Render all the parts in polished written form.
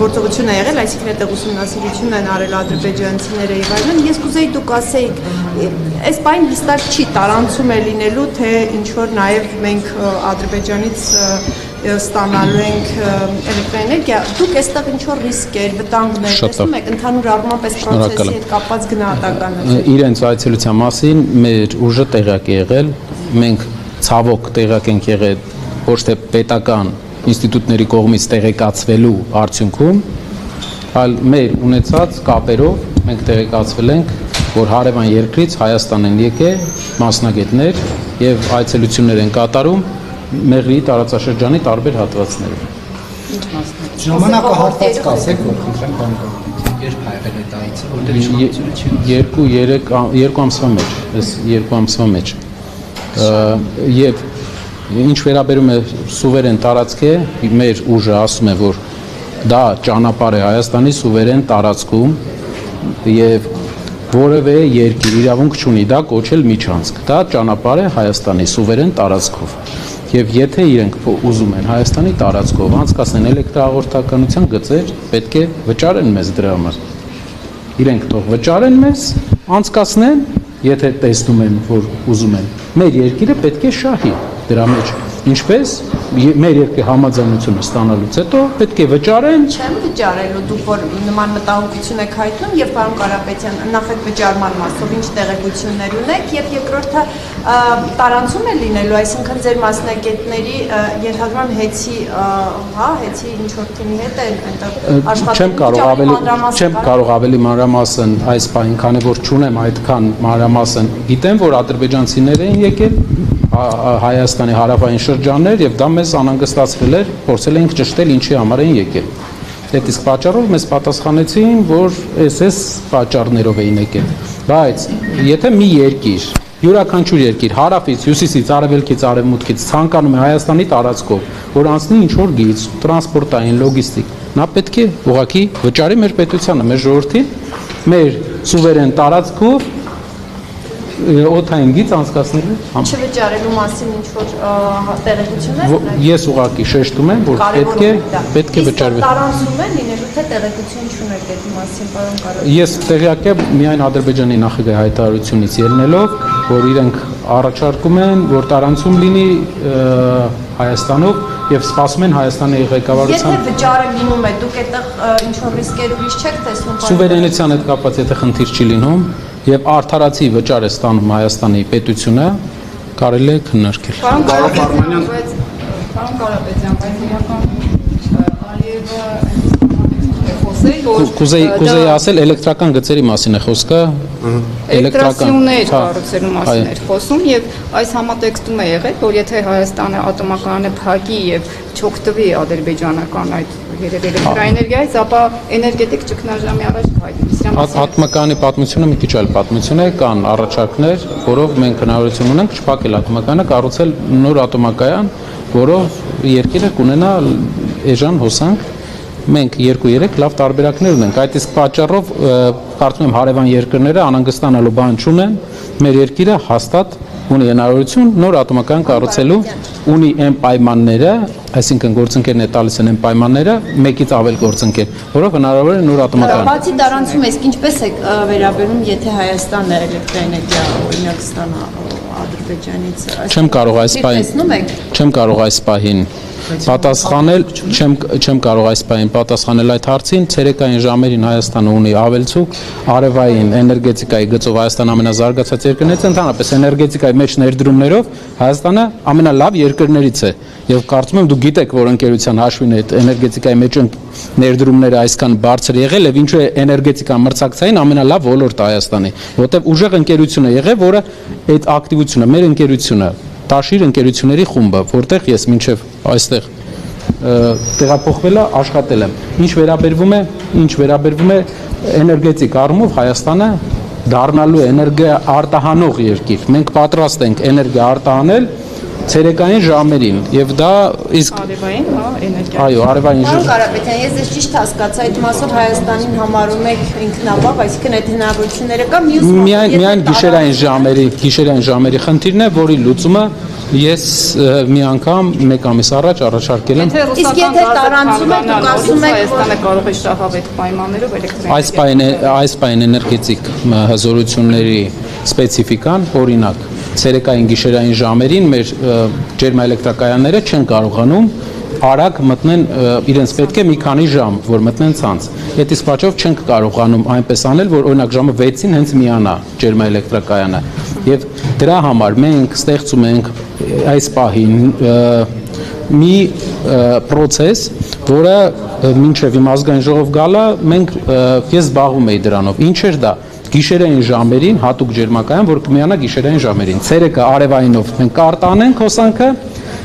գործողություն է եղել, այսինքն այդտեղ ուսումնասիրություն են արել ադրբեջանցիները եւ այլն, ես կուզեի դուք ասեիք, այս բան հստակ չի տարանցում է լինելու, թե ինչ որ նաեւ մենք Ադրբեջանից ստանալու ենք էլեկտրոէներգիա, դուք այստեղ ինչ որ ռիսկեր, վտանգներ տեսնում եք, ընդհանուր առմամբ այս process-ի հետ կապված գնահատականը։ Իրենց այցելության մասին մեր ուժը տեղյակ է եղել, մենք ցավոք տեղյակ ենք եղել ոչ թե պետական ինստիտուտների կողմից տեղեկացվելու արդյունքում, այլ մեր ունեցած կապերով մենք տեղեկացվել ենք, որ հարևան երկրից Հայաստան են եկել մասնագետներ եւ այցելություններ են կատարում Մեղրիի տարածաշրջանի տարբեր հատվածներում։ Ժամանակահատված կասեք, որ խնդրեմ բանկը։ Երբ հայվել է դա այցը, երկու ամսվա մեջ, այս երկու ամսվա մեջ։ Եվ ինչ վերաբերում է սուվերեն տարածք է, մեր ուժը ասում է, որ դա ճանապարհ է Հայաստանի սուվերեն տարածքում եւ որևէ երկիր իրավունք չունի դա կոչել միջանցք։ Դա ճանապարհ է Հայաստանի սուվերեն տարածքով։ Եվ եթե իրենք ուզում են Հայաստանի տարածքով անցկացնեն էլեկտրահաղորդականության գծեր, պետք է վճարեն մեզ դրա համար։ Իրենք թող վճարեն մեզ, անցկացնեն, եթե տեսնում են, որ ուզում են։ Մեր երկիրը պետք է շահի դրա մեջ։ Ինչպես մեր երկրի համաձայնությունը ստանալուց հետո պետք է վճարեն։ Չեմ վճարելու, դուք որ նման մտահոգություն եք հայտնում եւ պարոն Կարապետյան, նախ այդ վճարման մասով ինչ տեղեկություններ ունեք եւ երկրորդը տարանցում է լինելու, այսինքն ձեր մասնագետների ենթադրման հեծի, հեծի ինչ որ թիմի հետ է այնտեղ չեմ կարող ավելի մանրամասն այս բանին, քանի որ չունեմ այդքան մանրամասն, գիտեմ, որ ադրբեջանցիներ են եկել Հայաստանի հարավային շրջաններ եւ դա մեզ անհանգստացրել էր, փորձել էինք ճշտել ինչի համար են եկել։ Այդ իսկ պատճառով մեզ պատասխանեցին, որ այս պատճառներով էին եկել։ Բայց եթե մի երկիր, յուրաքանչյուր երկիր հարավից, հյուսիսից, արևելքից, արևմուտքից ցանկանում է Հայաստանի տարածքով, որ անցնի ինչ որ գիծ, տրանսպորտային, լոգիստիկ, նա պետք է ուղղակի վճարի մեր պետությանը, մեր ժողովրդին, մեր սուվերեն տարածքով օդային գիծ անցկացնելու համար։ Չվճարելու մասին ինչ որ տեղեկություններ ունեք։ Ես ուղղակի շեշտում եմ, որ պետք է վճարվի։ Տարանցում է լինելու թե տեղեկություն չունեք այդ մասին, պարոն Կարապետյան։ Ես տեղյակ եմ միայն Ադրբեջանի նախագահի հայտարարությունից ելնելով, որ իրենք առաջարկում են, որ տարանցում լինի Հայաստանով եւ սպասում են Հայաստանի ղեկավարության։ Եթե վճարը լինում է, դուք այդտեղ ինչ որ ռիսկեր ուրիշ չեք տեսնում։ Սուվերենության հետ կապված եթե խնդիր չի լինում եւ արդարացի վճար է ստանում Հայաստանի պետությունը, կարելի է քննարկել։ Պարոն Կարապետյան, բայց իրական Ալիևը Կուզեի ասել էլեկտրական գծերի մասին է խոսքը, էլեկտրասյուներ կառուցելու մասին էր խոսում եւ այս համատեքստում է եղել, որ եթե Հայաստանը ատոմակայանը փակի եւ չօգտվի ադրբեջանական այդ էլեկտրաէներգիայից, ապա էներգետիկ ճգնաժամի առաջ կհայտնվի։ Ատոմակայանի պատմությունը մի քիչ այլ պատմություն է, կան առաջարկներ, որով մենք հնարավորություն ունենք չփակել ատոմակայանը, կառուցել նոր ատոմակայան, որով երկիրը կունենա էժան հոսանք։ Մենք 2-3 լավ տարբերակներ ունենք, այդ իսկ պատճառով կարծում եմ հարևան երկրները անհանգստանալու բան չունեն, մեր երկիրը հաստատ ունի հնարավորություն նոր ատոմակայան կառուցելու, ունի այն պայմանները, այսինքն գործընկերն է տալիս են պայմանները, մեկից ավել գործընկեր, որով հնարավոր է նոր ատոմակայան։ Բացի տարանցում եք, ինչպես է վերաբերում, եթե Հայաստանը էլեկտրաէներգիա օրինակ ստանա Ադրբեջանից։ Չեմ կարող այս պահին պատասխանել, չեմ կարող այս պահին պատասխանել այդ հարցին, ցերեկային ժամերին Հայաստանը ունի ավելցուկ, արևային էներգետիկայի գծով Հայաստանը ամենազարգացած երկրներից է, ընդհանրապես էներգետիկայի մեջ ներդրումներով Հայաստանը ամենալավ երկրներից է, եւ կարծում եմ դուք գիտեք, որ ընկերության հաշվին այդ էներգետիկայի մեջ ներդրումները այսքան բարձր եղել եւ ինչու է էներգետիկա մրցակցային ամենալավ ոլորտը Հայաստանի, որտեղ ուժեղ ընկերություն է եղել, որը այդ ակտիվությունը, մեր ընկերությունը Տաշիր ընկերությունների խումբը, որտեղ ես մինչև այստեղ տեղափոխվել աշխատել եմ։ Ինչ վերաբերվում է էներգետիկ առումով Հայաստանը դառնալու է էներգիա արտահանող երկիր։ Մենք պատրաստ ենք էներգիա արտահանել ցերեկային ժամերին եւ դա իսկ արևային, էներգիա։ Այո, արևային Պարոն Կարապետյան, ես ես ճիշտ հասկացա, այդ մասով Հայաստանին համարում եք ինքնաբավ, այսինքն այդ հնարավորությունները կա, մյուս միայն գիշերային ժամերի խնդիրն է, որի լուծումը Ես մի անգամ մեկ ամիս առաջ առաջարկել եմ Իսկ եթե տարանցում եք, դուք ասում եք, որ Հայաստանը կարող է շահավետ պայմաններով էլեկտրաէներգիա այս պայն էներգետիկ հզորությունների սպეციფიკան, օրինակ, ցերեկային գիշերային ժամերին մեր ջերմաէլեկտրակայանները չեն կարողանում արագ մտնեն իրենց պետք է մի քանի ժամ, որ մտնեն ցանց։ Այդ իսկ պատճառով չենք կարողանում այնպես անել, որ օրինակ ժամը 6-ին հենց միանա ջերմաէլեկտրակայանը։ Եվ դրա համար մենք ստեղծում ենք այս պահին մի process, որը մինչև իմ ազգային ժողով գալը ես զբաղվում եի դրանով։ Ինչ էր դա։ Գիշերային ժամերին հատուկ ջերմակայան, որ կմիանա գիշերային ժամերին։ Ցերեկը արևայինով մենք կարտանենք հոսանքը,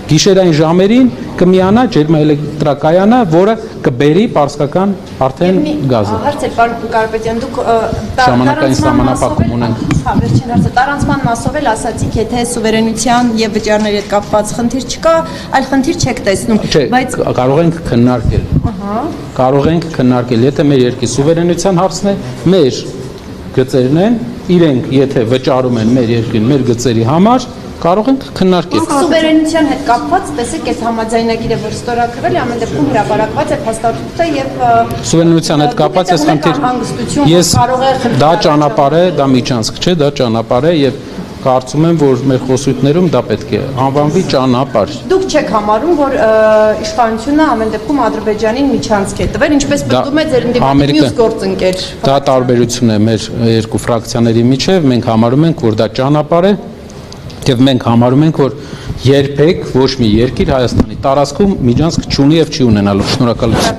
գիշերային ժամերին կմիանա ջերմաէլեկտրակայանը, որը կբերի պարսկական արդեն գազը։ Հարց է, պարոն Կարապետյան, դուք Ժամանակային սահմանափակում ունենք։ Հա, վերջին հարցը, տարանցման մասով էլ ասացիք, եթե սուվերենության եւ վճարների հետ կապված խնդիր չկա, այլ խնդիր չեք տեսնում, բայց կարող ենք քննարկել։ Կարող ենք քննարկել, եթե մեր երկրի սուվերենության հարցն է, մեր գծերն են, իրենք եթե վճարում են մեր երկրին մեր գծերի համար, կարող ենք քննարկել։ Սուվերենության հետ կապված, տեսեք, այս համաձայնագիրը, որ ստորագրվել է, ամեն դեպքում հրապարակված է փաստաթուղթը եւ սուվերենության հետ կապված այս խնդիր։ Ես դա ճանապարհ է, դա միջանցք չէ, դա ճանապարհ է եւ կարծում եմ, որ մեր խոսույթներում դա պետք է անվանվի ճանապարհ։ Դուք չեք համարում, որ իշխանությունը ամեն դեպքում Ադրբեջանին միջանցք է տվել, ինչպես պնդում է ձեր ընդդիմադիր մյուս գործընկեր։ Դա տարբերություն է մեր երկու ֆրակցիաների միջև, մենք համարում ենք, որ դա ճանապարհ է եւ մենք համարում ենք, որ երբեք ոչ մի երկիր Հայաստանի տարածքում միջանցք չունի եւ չի ունենալու։ Շնորհակալություն։